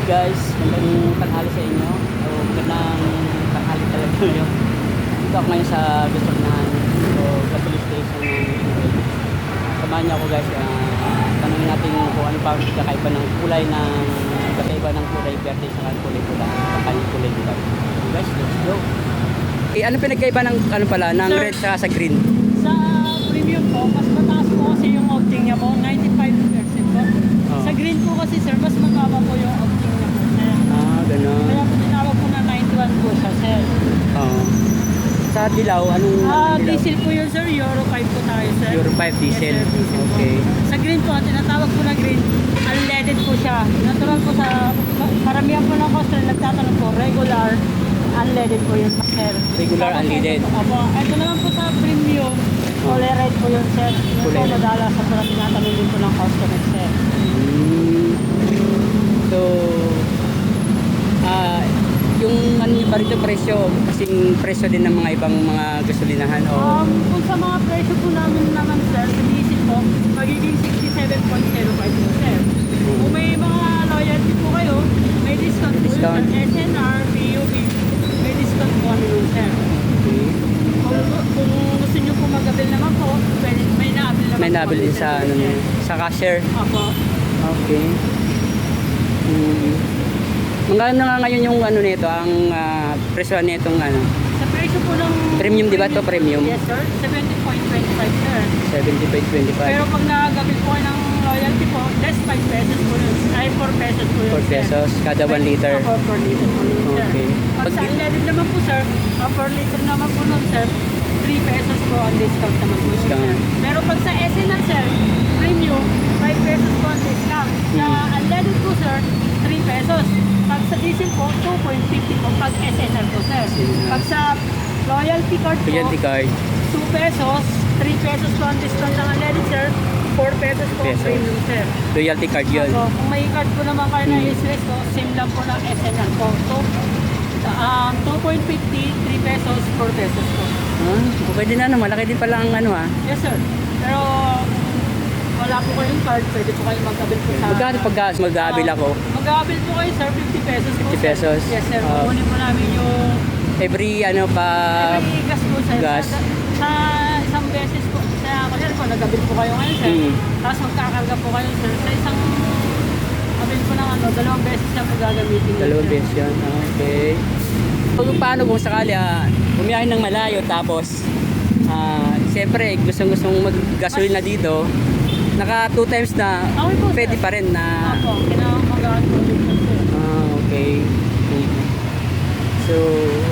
guys, magandang tanghali sa inyo. So, magandang tanghali talaga yun. Dito ako ngayon sa Gusornahan. So, Catholic Station ng samahan niyo ako guys. Tanungin natin kung ano pa kakaiba ng kulay verde sa kulay pula. Kanyang kulay pula. So guys, let's go. Ano pinagkaiba ng ng Sir, red sa green? Sa premium po, mas mataas po kasi yung octane niya po, 95% po. Oh. Sa green po kasi sir, mas mababa po yung octane niya po. Ganun. Kaya po tinawag po na 91 po siya sir. Oo. Sa dilaw, anong dilaw? Diesel po yun sir, Euro 5 po tayo sir. Euro 5 diesel. Yes, sir, diesel Okay. po. Sa green po, tinatawag po na green, unleaded po siya. Natural po sa, karamihan po ng customer nagtatanong po, regular, unleaded po yun sir. Regular unleaded. Opo. Ito naman po sa premium, tolerate po yun sir. Yun po Tolerate. madalas sa parang tinatanong din po ng customer sir. So, yung ano nyo ba rito presyo, kasing presyo din ng mga ibang mga gasolinahan o Kung sa mga presyo po namin naman sir, sa diesel po, magiging 67.05 po sir. Kung may mga loyalty po kayo, may discount po Discount. yun sir. SNR, PUB, may discount po kami nun sir. Kung gusto nyo po mag-avail naman po, may na-avail naman may po nabil kami, din sir. sa ano nyo, sa cashier. Opo. Okay. Magkano nga ngayon yung ano nito, ang presyo nitong ano, Sa presyo po ng... Premium, di ba to? Premium? Yes sir, 70.25 sir. 75.25. Pero pag nagabil po kayo ng loyalty po, less 5 pesos po yun. Ay, 4 pesos po yun. 4 pesos kada 1 liter. Opo, 4 liter po yun sir. Okay. Pag sa unleaded naman po sir, 4 liter naman po nun sir, 3 pesos po ang discount naman po yun, sir. Pero pag sa SNR sir, premium, 5 pesos po ang discount. Sa unleaded po sir, 3 pesos. Pag sa diesel po, 2.50 po pag SNR po sir. Pag sa loyalty card po, Loyalty card. 2 pesos, 3 pesos po ang discount ng unleaded sir, 4 pesos po ang Pesos. premium sir. Loyalty card yun. So, kung may card po naman kayo na SRS, so same lang po ng SNR po. So, 2.50, 3 pesos, 4 pesos po. Okay din ano, malaki din pala ang ano Yes sir. Pero, wala po kayong card, pwede po kayo mag-avail po sa... Magkano pagka mag-aabil ako? Mag-avail po kayo sir, 50 pesos po 50 pesos. Sir. Yes sir, kukunin po namin yung... Every ano pa every gas po sir. gas. Sa isang beses po, sa kunyari po, nag-avail po kayo ngayon sir. Tapos magkakarga po kayo sir. Sa isang avail po ng ano, 2 beses lang po gagamitin. yun, Dalawang sir. beses yan. Okay. Paano kung sakali bumiyahe ng malayo tapos siyempre gustong mag-gasolin na dito, naka 2 times na Okay po, sir. pwede pa rin na Opo, kinamagaan po din po sir. okay. So,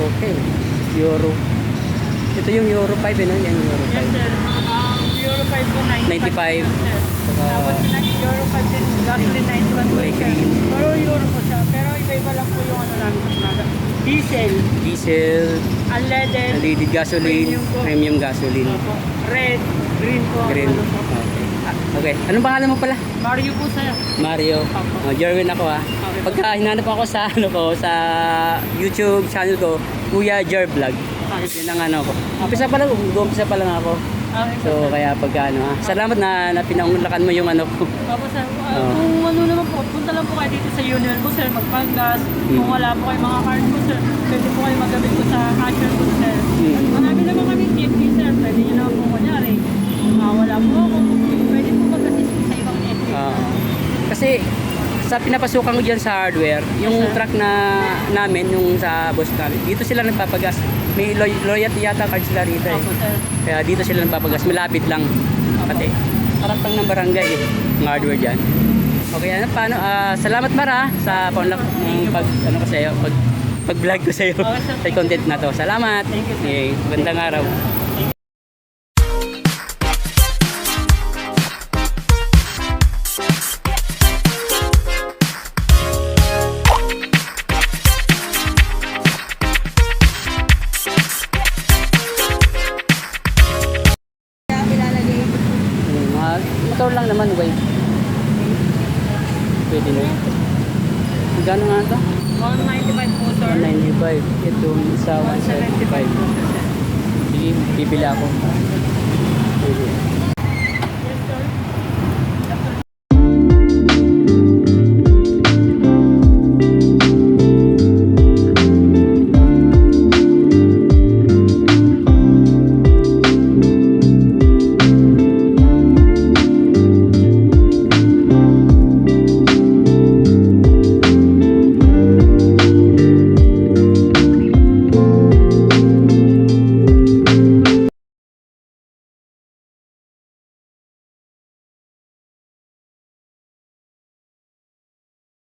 okay. Euro. Ito yung Euro 5 no? Yan yung Euro 5. Yes sir, Euro 5 po 95. 95. Sir. Tapos Euro 5 din, gasoline 91 po Kulay sir. green. Pero Euro po siya, pero iba-iba lang po yung ano namin sa Canada. Diesel, Diesel, unleaded, unleaded gasoline, Premium po. premium gasoline. opo, red, green po. Green. Ano po. Okay. Anong pangalan mo pala? Mario po sir. Mario. Opo. Jerwin ako Okay. Pagka hinanap ako sa sa YouTube channel ko, Kuya Jer Vlog. Yun ang ano ko. Umpisa pa lang ako. Okay, So sir. kaya pagka salamat na pinaunlakan mo yung ano ko. Opo sir, Oo. kung ano naman po, punta lang po kayo dito sa Union po sir, magpanggas. Kung wala po kayo mga card po sir, pwede po kayo maggamit po sa cashier po sir. Marami naman kami FP sir, pwede nyo naman po kunyari. Wala po ako, pwede po mag-assist po sa ibang FP. Kasi sa pinapasukan ko dyan sa hardware, yung Yes, sir. truck na namin, yung sa boss namin, dito sila nagpapagas. May loyalty yata card sila rito Opo sir. Kaya dito sila nagpapagas, malapit lang. Pati, harap lang ng barangay yung hardware dyan. Okay, paano? Salamat Mara sa paunlak ng ano ko sa'yo, pag-vlog ko sa'yo, Okay, sir. sa content na to. Salamat! Thank you, sir. Okay, magandang araw. Motor lang naman, wait. Pwede na. Magkano nga ito? 195 po sir. 195. Ito isa 175. 175 po sir. Sige, bibili ako.